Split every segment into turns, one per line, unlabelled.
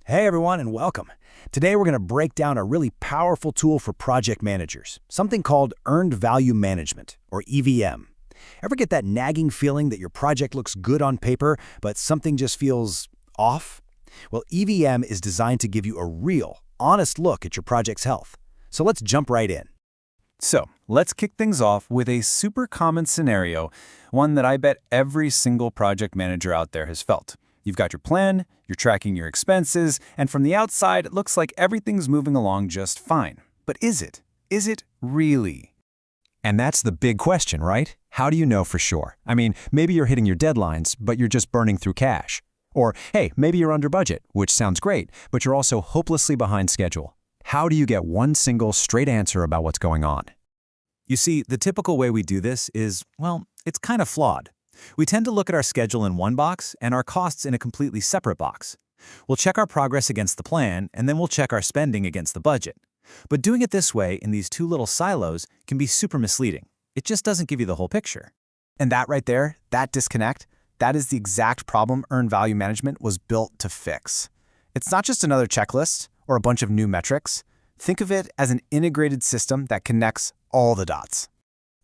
Hey everyone, and welcome. Today we're going to break down a really powerful tool for project managers, something called Earned Value Management, or EVM. Ever get that nagging feeling that your project looks good on paper, but something just feels off? Well, EVM is designed to give you a real, honest look at your project's health. So let's jump right in.
So, let's kick things off with a super common scenario, one that I bet every single project manager out there has felt. You've got your plan, you're tracking your expenses, and from the outside, it looks like everything's moving along just fine. But is it? Is it really?
And that's the big question, right? How do you know for sure? I mean, maybe you're hitting your deadlines, but you're just burning through cash. Or, hey, maybe you're under budget, which sounds great, but you're also hopelessly behind schedule. How do you get one single straight answer about what's going on?
You see, the typical way we do this is, well, it's kind of flawed. We tend to look at our schedule in one box and our costs in a completely separate box. We'll check our progress against the plan, and then we'll check our spending against the budget. But doing it this way in these two little silos can be super misleading. It just doesn't give you the whole picture.
And that right there, that disconnect, that is the exact problem Earned Value Management was built to fix. It's not just another checklist or a bunch of new metrics. Think of it as an integrated system that connects all the dots.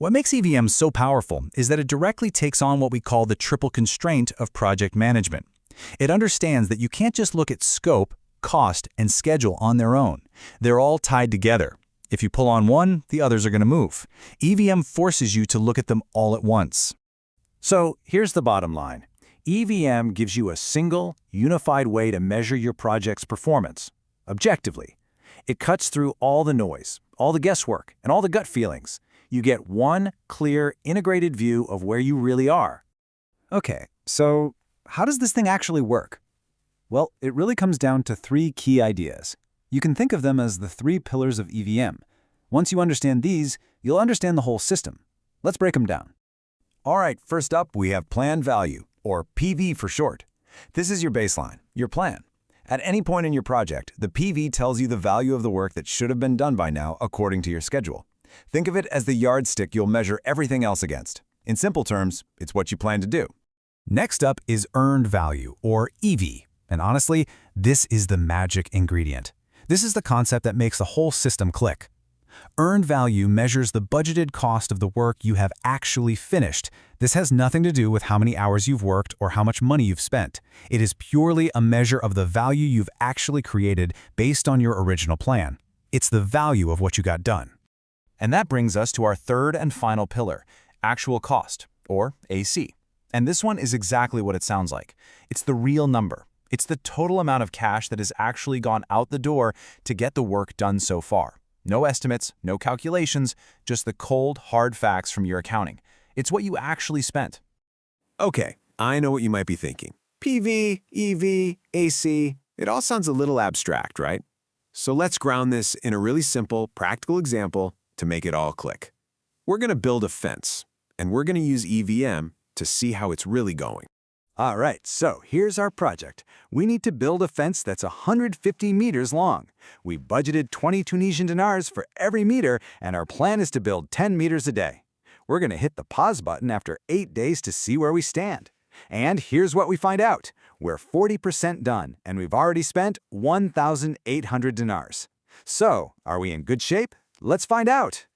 What makes EVM so powerful is that it directly takes on what we call the triple constraint of project management. It understands that you can't just look at scope, cost, and schedule on their own. They're all tied together. If you pull on one, the others are going to move. EVM forces you to look at them all at once. So here's the bottom line. EVM gives you a single, unified way to measure your project's performance, objectively. It cuts through all the noise, all the guesswork, and all the gut feelings. You get one clear, integrated view of where you really are.
Okay, so how does this thing actually work? Well, it really comes down to three key ideas. You can think of them as the three pillars of EVM. Once you understand these, you'll understand the whole system. Let's break them down.
All right, first up, we have planned value, or PV for short. This is your baseline, your plan. At any point in your project, the PV tells you the value of the work that should have been done by now according to your schedule. Think of it as the yardstick you'll measure everything else against. In simple terms, it's what you plan to do. Next up is earned value, or EV. And honestly, this is the magic ingredient. This is the concept that makes the whole system click. Earned value measures the budgeted cost of the work you have actually finished. This has nothing to do with how many hours you've worked or how much money you've spent. It is purely a measure of the value you've actually created based on your original plan. It's the value of what you got done.
And that brings us to our third and final pillar, actual cost, or AC. And this one is exactly what it sounds like. It's the real number. It's the total amount of cash that has actually gone out the door to get the work done so far. No estimates, no calculations, just the cold, hard facts from your accounting. It's what you actually spent.
Okay, I know what you might be thinking. PV, EV, AC, it all sounds a little abstract, right? So let's ground this in a really simple, practical example to make it all click. We're going to build a fence, and we're going to use EVM to see how it's really going.
All right, so here's our project. We need to build a fence that's 150 meters long. We budgeted 20 Tunisian dinars for every meter, and our plan is to build 10 meters a day. We're going to hit the pause button after 8 days to see where we stand. And here's what we find out. We're 40% done, and we've already spent 1,800 dinars. So, are we in good shape? Let's find out.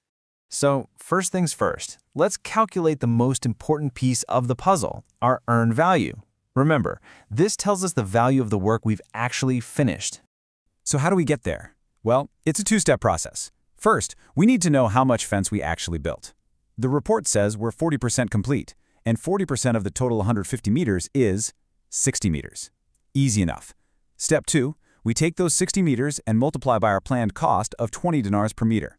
So, first things first, let's calculate the most important piece of the puzzle, our earned value. Remember, this tells us the value of the work we've actually finished.
So how do we get there? Well, it's a two-step process. First, we need to know how much fence we actually built. The report says we're 40% complete, and 40% of the total 150 meters is 60 meters. Easy enough. Step 2, we take those 60 meters and multiply by our planned cost of 20 dinars per meter.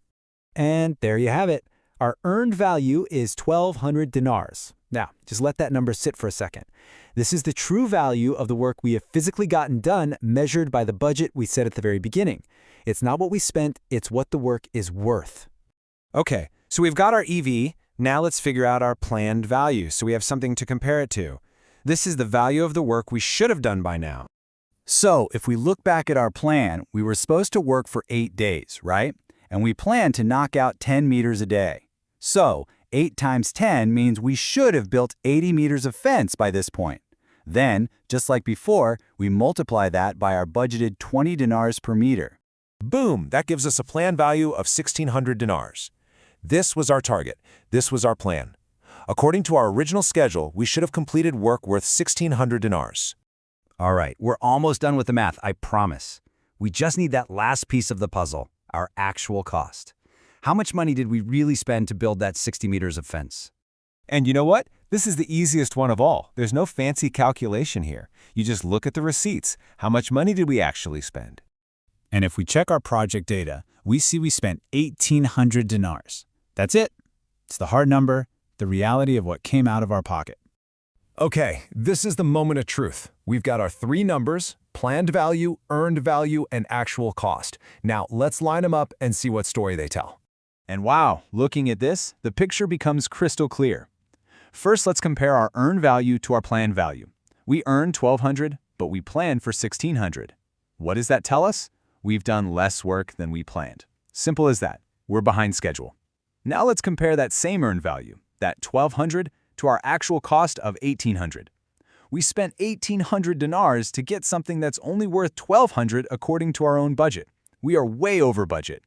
And there you have it. Our earned value is 1,200 dinars. Now, just let that number sit for a second. This is the true value of the work we have physically gotten done measured by the budget we set at the very beginning. It's not what we spent, it's what the work is worth. Okay, so we've got our EV. Now let's figure out our planned value so we have something to compare it to. This is the value of the work we should have done by now. So if we look back at our plan, we were supposed to work for 8 days, right? And we planned to knock out 10 meters a day. So 8 times 10 means we should have built 80 meters of fence by this point.
Then, just like before, we multiply that by our budgeted 20 dinars per meter.
Boom, that gives us a plan value of 1,600 dinars. This was our target. This was our plan. According to our original schedule, we should have completed work worth 1,600 dinars.
All right, we're almost done with the math, I promise. We just need that last piece of the puzzle, our actual cost. How much money did we really spend to build that 60 meters of fence?
And you know what? This is the easiest one of all. There's no fancy calculation here. You just look at the receipts. How much money did we actually spend? And if we check our project data, we see we spent 1,800 dinars. That's it. It's the hard number, the reality of what came out of our pocket.
Okay, this is the moment of truth. We've got our three numbers: planned value, earned value, and actual cost. Now, let's line them up and see what story they tell.
And wow, looking at this, the picture becomes crystal clear. First, let's compare our earned value to our planned value. We earned 1,200, but we planned for 1,600. What does that tell us? We've done less work than we planned. Simple as that. We're behind schedule. Now let's compare that same earned value, that 1,200, to our actual cost of 1,800. We spent 1,800 dinars to get something that's only worth 1,200 according to our own budget. We are way over budget.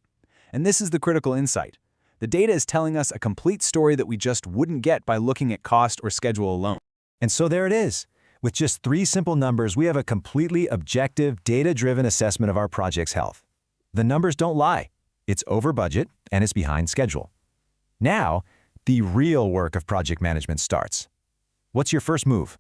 And this is the critical insight. The data is telling us a complete story that we just wouldn't get by looking at cost or schedule alone.
And so there it is. With just 3 simple numbers, we have a completely objective, data-driven assessment of our project's health. The numbers don't lie. It's over budget and it's behind schedule. Now, the real work of project management starts. What's your first move?